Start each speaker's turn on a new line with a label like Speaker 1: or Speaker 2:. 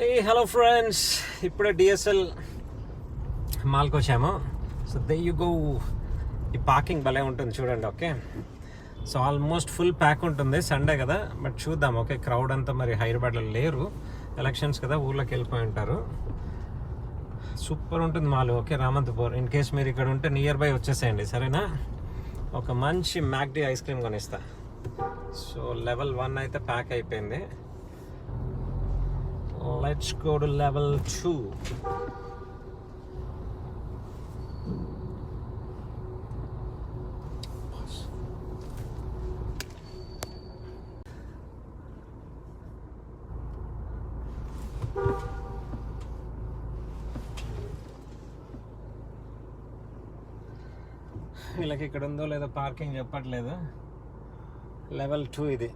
Speaker 1: ఏ hello friends, ఇప్పుడే DSL మాల్కి వచ్చాము. So they you go. ఈ పార్కింగ్ భలే ఉంటుంది చూడండి. Okay, so almost full pack ఉంటుంది, సండే కదా. బట్ చూద్దాం. ఓకే, క్రౌడ్ అంతా మరి హైదరాబాద్లో లేరు, ఎలక్షన్స్ కదా, ఊర్లోకి వెళ్ళిపోయి ఉంటారు. సూపర్ ఉంటుంది mall. Okay, Ramanthapur. In case మీరు ఇక్కడ ఉంటే నియర్ బై వచ్చేసేయండి, సరేనా. ఒక మంచి మ్యాక్డీ ఐస్ క్రీమ్ కొనిస్తా. సో లెవెల్ 1 అయితే ప్యాక్ అయిపోయింది. Let's go to level 2. వీళ్ళకి ఇక్కడ ఉందో లేదో పార్కింగ్ చెప్పట్లేదు. లెవెల్ 2 ఇది.